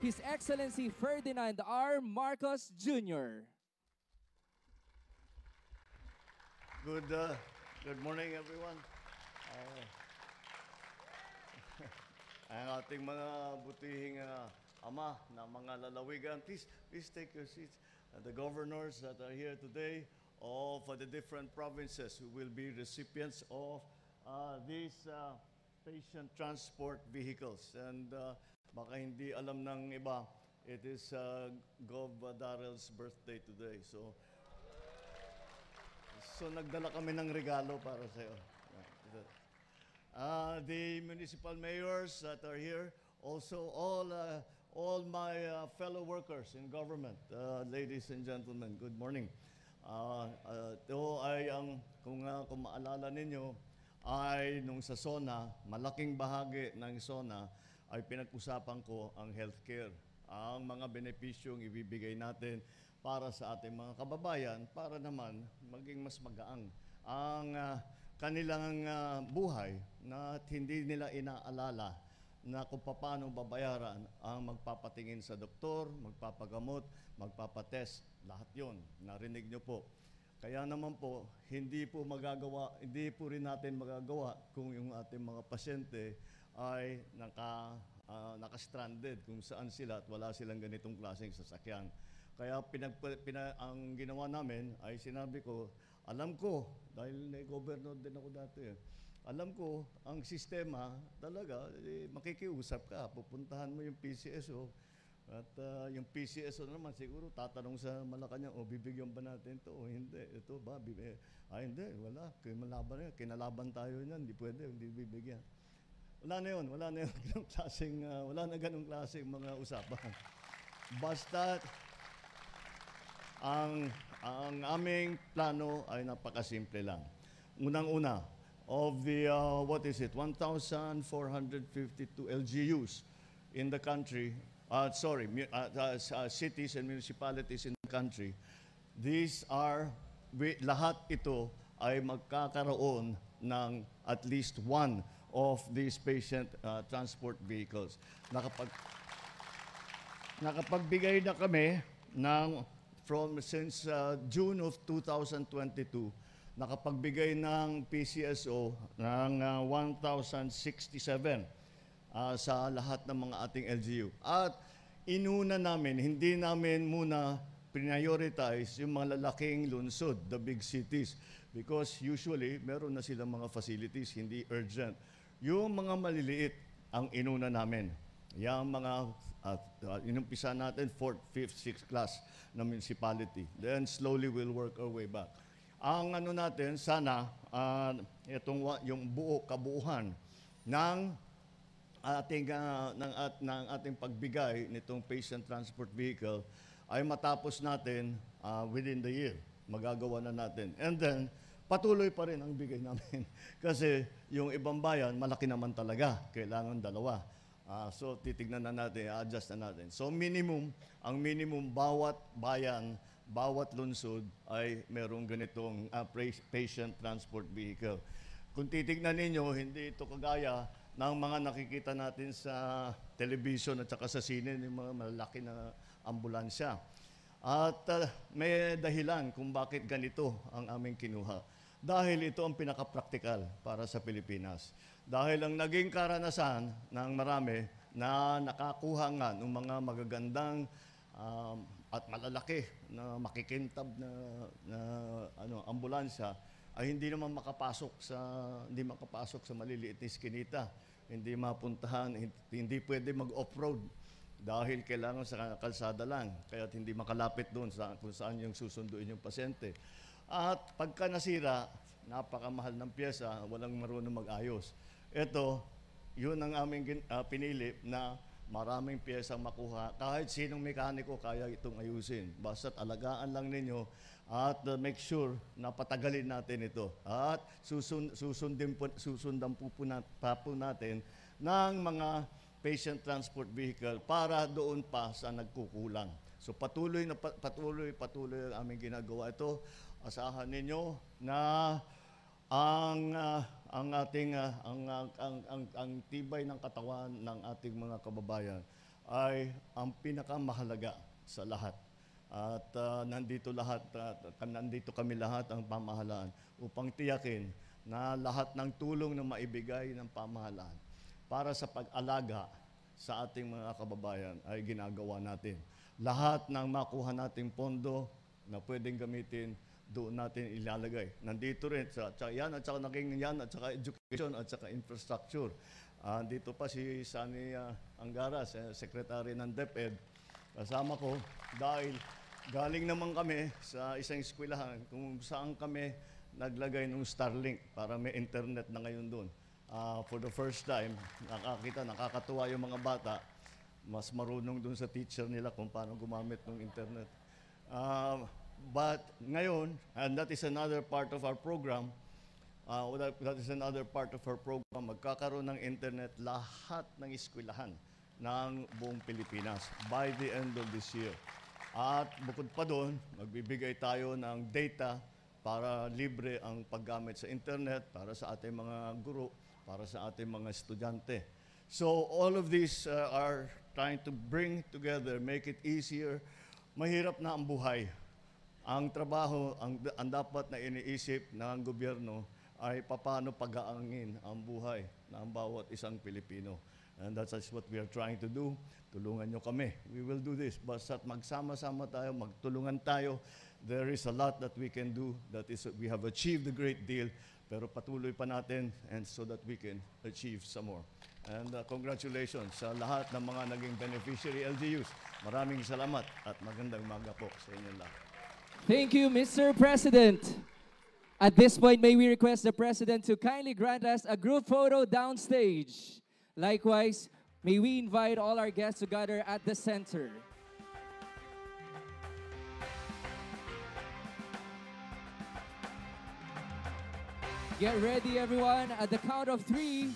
His Excellency Ferdinand R. Marcos Jr. Good morning, everyone. Ang ating mga butihing ama na mga lalawigan, please take your seats. The governors that are here today, all for the different provinces who will be recipients of these patient transport vehicles. And baka hindi alam ng iba, it is Gov. Darrell's birthday today. So nagdala kami ng regalo para sa iyo. The municipal mayors that are here, also all my fellow workers in government, ladies and gentlemen, good morning. Ito ay kung maalala ninyo, ay nung sa SONA, malaking bahagi ng SONA ay pinag-usapan ko ang healthcare, ang mga benepisyong ibibigay natin para sa ating mga kababayan, para naman maging mas magaang ang kanilang buhay na hindi nila inaalala na kung paano babayaran ang magpapatingin sa doktor, magpapagamot, magpapatest, lahat yon narinig nyo po. Kaya naman po, hindi po rin natin magagawa kung yung ating mga pasyente ay naka-stranded kung saan sila at wala silang ganitong klaseng sasakyan. Kaya ang ginawa namin ay sinabi ko, alam ko, dahil governor din ako dati, alam ko, ang sistema talaga, makikiusap ka, pupuntahan mo yung PCSO, at yung PCSO naman siguro tatanong sa Malacanang, bibigyan ba natin ito o hindi? Ito ba? Hindi, wala. Kinalaban tayo niyan, hindi pwede, hindi bibigyan. Wala na ganong klaseng mga usapan. Basta, ang aming plano ay napakasimple lang. Unang-una, of the, 1,452 LGUs in the country, cities and municipalities in the country, lahat ito ay magkakaroon ng at least one of these patient transport vehicles. Nakapagbigay na kami since June of 2022, nakapagbigay ng PCSO ng 1,067 sa lahat ng mga ating LGU. At hindi namin muna prioritize yung mga lalaking lungsod, the big cities, because usually meron na silang mga facilities, hindi urgent. Yung mga maliliit ang inuna namin. Yung mga inumpisa natin 4th, 5th, 6th class na municipality. Then slowly we'll work our way back. Ang natin, sana yung kabuuhan ng ating pagbigay nitong patient transport vehicle ay matapos natin within the year. Magagawa na natin. And then, patuloy pa rin ang bigay namin. Kasi yung ibang bayan, malaki naman talaga. Kailangan dalawa. So, titignan na natin, adjust na natin. So, ang minimum bawat bayan, bawat lungsod ay merong ganitong patient transport vehicle. Kung titignan ninyo, hindi ito kagaya ng mga nakikita natin sa television at saka sa sine, yung mga malaki na ambulansya. At may dahilan kung bakit ganito ang aming kinuha. Dahil ito ang pinaka-practical para sa Pilipinas. Dahil ang naging karanasan ng marami na nakakuha nga ng mga magagandang at malalaki na makikintab na ambulansya ay hindi makapasok sa maliliit na iskinita, hindi mapuntahan, hindi pwede mag-off-road dahil kailangan sa kalsada lang, kaya hindi makalapit doon kung saan yung susunduin yung pasyente. At pagka nasira, napakamahal ng pyesa, walang marunong mag-ayos. Ito, yun ang aming pinili na maraming pyesang makuha. Kahit sinong mekaniko kaya itong ayusin. Basta't alagaan lang ninyo at make sure na patagalin natin ito. At susundan po natin ng mga patient transport vehicle para doon pa sa nagkukulang. So patuloy ang aming ginagawa ito. Asahan ninyo na ang tibay ng katawan ng ating mga kababayan ay ang pinakamahalaga sa lahat. At nandito kami lahat ang pamahalaan upang tiyakin na lahat ng tulong na maibigay ng pamahalaan para sa pag-alaga sa ating mga kababayan ay ginagawa natin. Lahat ng makuha nating pondo na pwedeng gamitin, doon natin ilalagay. Nandito rin, at saka naging yan, at saka education, at saka infrastructure. Dito pa si Sani Angara, Secretary ng DepEd, kasama ko dahil galing naman kami sa isang eskwelahan kung saan kami naglagay ng Starlink para may internet na ngayon doon. For the first time, nakakatuwa yung mga bata, mas marunong doon sa teacher nila kung paano gumamit ng internet. But ngayon, and that is another part of our program, magkakaroon ng internet lahat ng eskwelahan ng buong Pilipinas by the end of this year. At bukod pa doon, magbibigay tayo ng data para libre ang paggamit sa internet, para sa ating mga guro, para sa ating mga estudyante. So all of these are trying to bring together, make it easier. Mahirap na ang buhay. Ang trabaho, ang dapat na iniisip ng gobyerno ay paano pag-aangin ang buhay ng bawat isang Pilipino. And that's what we are trying to do. Tulungan nyo kami. We will do this. Basta't magsama-sama tayo, magtulungan tayo. There is a lot that we can do. We have achieved a great deal, pero patuloy pa natin and so that we can achieve some more. And congratulations sa lahat ng mga naging beneficiary LGUs. Maraming salamat at magandang umaga po sa inyo lahat. Thank you, Mr. President. At this point, may we request the President to kindly grant us a group photo downstage. Likewise, may we invite all our guests to gather at the center. Get ready, everyone. At the count of 3,